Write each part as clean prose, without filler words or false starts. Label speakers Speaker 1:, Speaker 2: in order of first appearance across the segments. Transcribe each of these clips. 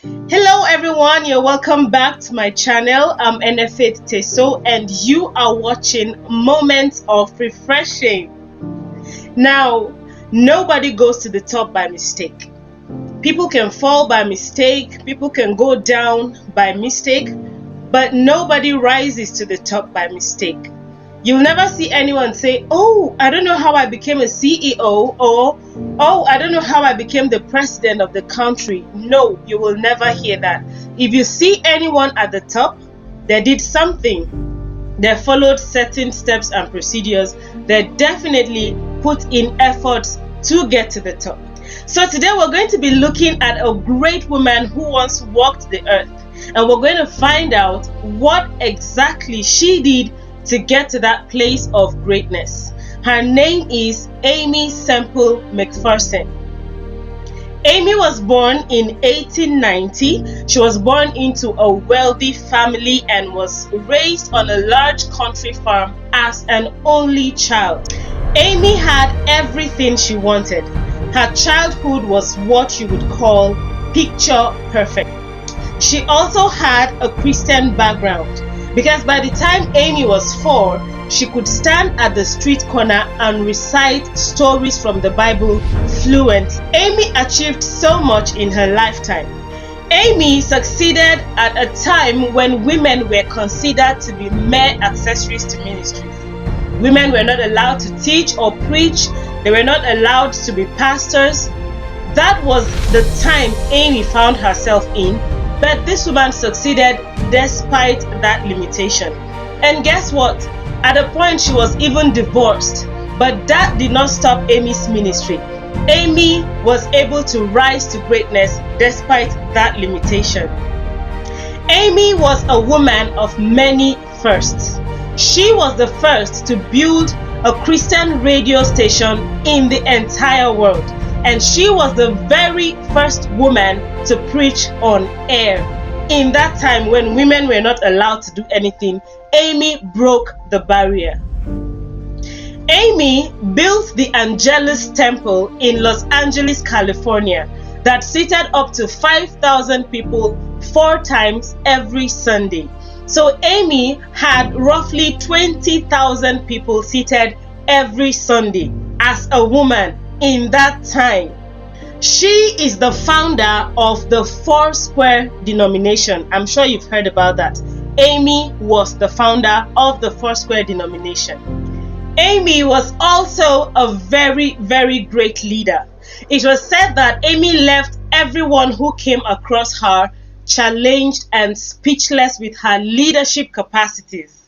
Speaker 1: Hello everyone, you're welcome back to my channel. I'm Enefit Teso and you are watching Moments of Refreshing. Now, nobody goes to the top by mistake. People can fall by mistake, people can go down by mistake, but nobody rises to the top by mistake. You'll never see anyone say, "Oh, I don't know how I became a CEO," or "Oh, I don't know how I became the president of the country." No, you will never hear that. If you see anyone at the top, they did something. They followed certain steps and procedures. They definitely put in efforts to get to the top. So today we're going to be looking at a great woman who once walked the earth, and we're going to find out what exactly she did to get to that place of greatness. Her name is Aimee Semple Mcpherson. Aimee was born in 1890. She was born into a wealthy family and was raised on a large country farm as an only child. Aimee had everything she wanted. Her childhood was what you would call picture perfect. She also had a Christian background, because by the time Aimee was 4, she could stand at the street corner and recite stories from the Bible fluently. Aimee achieved so much in her lifetime. Aimee succeeded at a time when women were considered to be mere accessories to ministries. Women were not allowed to teach or preach. They were not allowed to be pastors. That was the time Aimee found herself in. But this woman succeeded despite that limitation. And guess what? At a point she was even divorced. But that did not stop Aimee's ministry. Aimee was able to rise to greatness despite that limitation. Aimee was a woman of many firsts. She was the first to build a Christian radio station in the entire world. And she was the very first woman to preach on air. In that time when women were not allowed to do anything, Aimee broke the barrier. Aimee built the Angelus Temple in Los Angeles, California, that seated up to 5,000 people 4 times every Sunday. So Aimee had roughly 20,000 people seated every Sunday as a woman in that time. She is the founder of the Foursquare denomination. I'm sure you've heard about that. Aimee was the founder of the Foursquare denomination. Aimee was also a very, very great leader. It was said that Aimee left everyone who came across her challenged and speechless with her leadership capacities.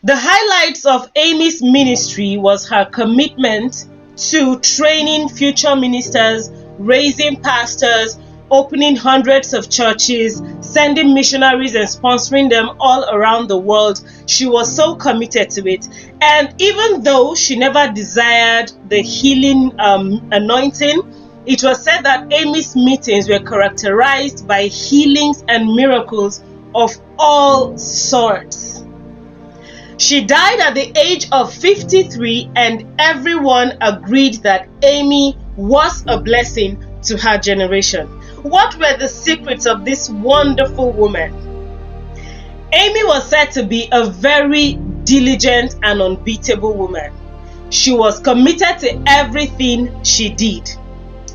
Speaker 1: The highlights of Aimee's ministry was her commitment to training future ministers, raising pastors, opening hundreds of churches, sending missionaries and sponsoring them all around the world. She was so committed to it. And even though she never desired the healing anointing, it was said that Aimee's meetings were characterized by healings and miracles of all sorts. She died at the age of 53, and everyone agreed that Aimee was a blessing to her generation. What were the secrets of this wonderful woman? Aimee was said to be a very diligent and unbeatable woman. She was committed to everything she did.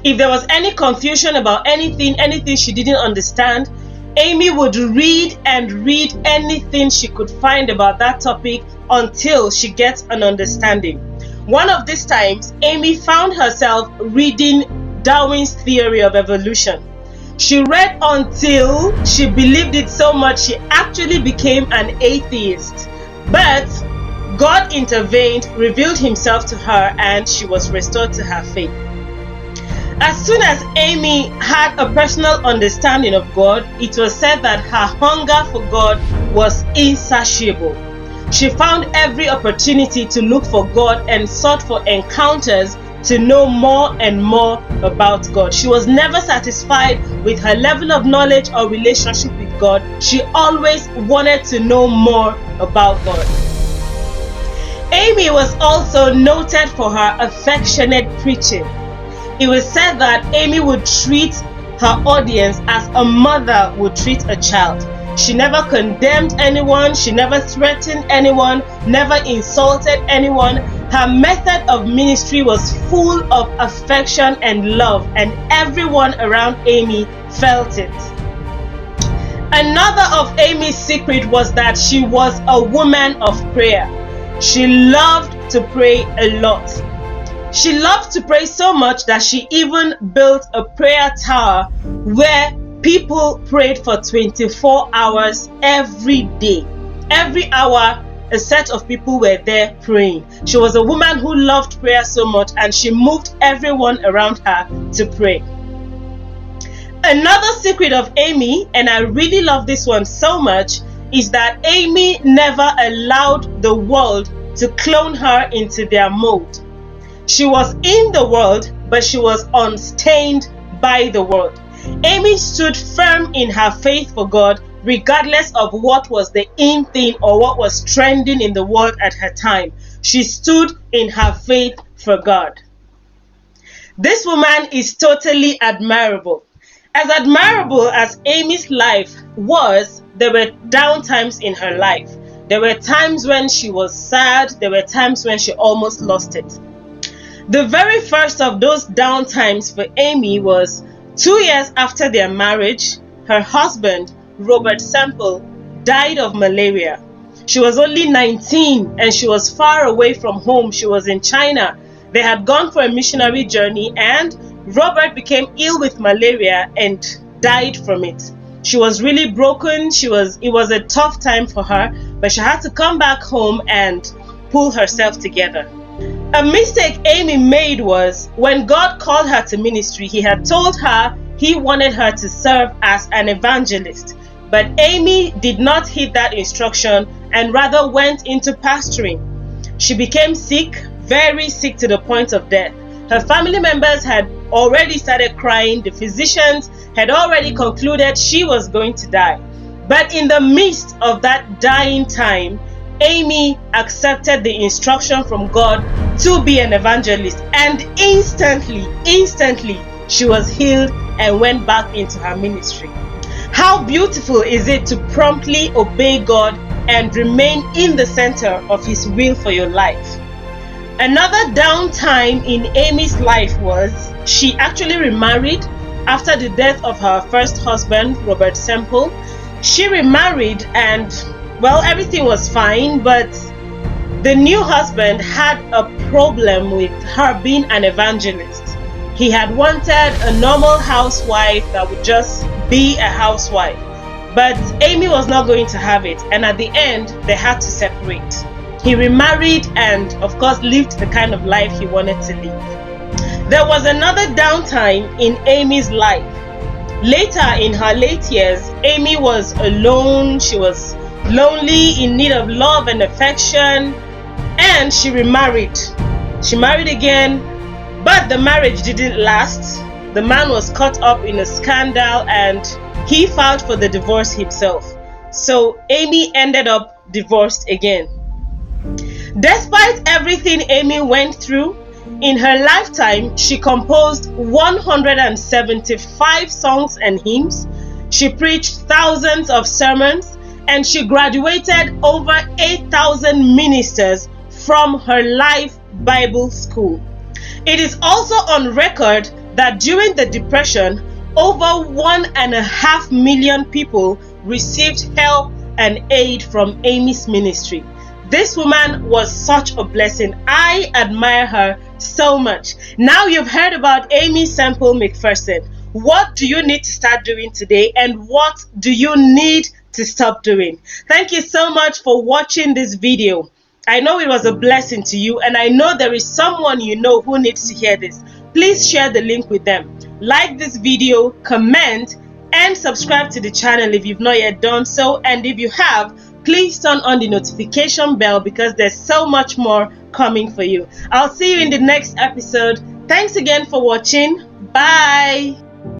Speaker 1: If there was any confusion about anything she didn't understand, Aimee would read and read anything she could find about that topic until she gets an understanding. One of these times, Aimee found herself reading Darwin's theory of evolution. She read until she believed it so much she actually became an atheist. But God intervened, revealed himself to her, and she was restored to her faith. As soon as Aimee had a personal understanding of God, it was said that her hunger for God was insatiable. She found every opportunity to look for God and sought for encounters to know more and more about God. She was never satisfied with her level of knowledge or relationship with God. She always wanted to know more about God. Aimee was also noted for her affectionate preaching. It was said that Aimee would treat her audience as a mother would treat a child. She never condemned anyone, she never threatened anyone, never insulted anyone. Her method of ministry was full of affection and love, and everyone around Aimee felt it. Another of Aimee's secret was that she was a woman of prayer. She loved to pray a lot. She loved to pray so much that she even built a prayer tower where people prayed for 24 hours every day. Every hour, a set of people were there praying. She was a woman who loved prayer so much, and she moved everyone around her to pray. Another secret of Aimee, and I really love this one so much, is that Aimee never allowed the world to clone her into their mold. She was in the world, but she was unstained by the world. Aimee stood firm in her faith for God, regardless of what was the in thing or what was trending in the world at her time. She stood in her faith for God. This woman is totally admirable. As admirable as Aimee's life was, there were down times in her life. There were times when she was sad. There were times when she almost lost it. The very first of those down times for Aimee was 2 years after their marriage. Her husband, Robert Semple, died of malaria. She was only 19 and she was far away from home. She was in China. They had gone for a missionary journey, and Robert became ill with malaria and died from it. She was really broken. It was a tough time for her, but she had to come back home and pull herself together. A mistake Aimee made was when God called her to ministry, He had told her He wanted her to serve as an evangelist. But Aimee did not heed that instruction and rather went into pastoring. She became sick, very sick to the point of death. Her family members had already started crying. The physicians had already concluded she was going to die. But in the midst of that dying time, Aimee accepted the instruction from God to be an evangelist, and instantly, she was healed and went back into her ministry. How beautiful is it to promptly obey God and remain in the center of His will for your life? Another downtime in Aimee's life was she actually remarried after the death of her first husband, Robert Semple. She remarried and, well, everything was fine, but the new husband had a problem with her being an evangelist. He had wanted a normal housewife that would just be a housewife, but Aimee was not going to have it, and at the end, they had to separate. He remarried and, of course, lived the kind of life he wanted to live. There was another downtime in Aimee's life. Later, in her late years, Aimee was alone. She was lonely, in need of love and affection, and she remarried. She married again, but the marriage didn't last. The man was caught up in a scandal and he filed for the divorce himself. So Aimee ended up divorced again. Despite everything Aimee went through, in her lifetime, she composed 175 songs and hymns. She preached thousands of sermons, and she graduated over 8,000 ministers from her Life Bible School. It is also on record that during the Depression, over 1.5 million people received help and aid from Aimee's ministry. This woman was such a blessing. I admire her so much. Now you've heard about Aimee Semple Mcpherson. What do you need to start doing today, and what do you need to stop doing? Thank you so much for watching this video. I know it was a blessing to you, and I know there is someone you know who needs to hear this. Please share the link with them. Like this video, comment, and subscribe to the channel if you've not yet done so. And if you have, please turn on the notification bell because there's so much more coming for you. I'll see you in the next episode. Thanks again for watching. Bye.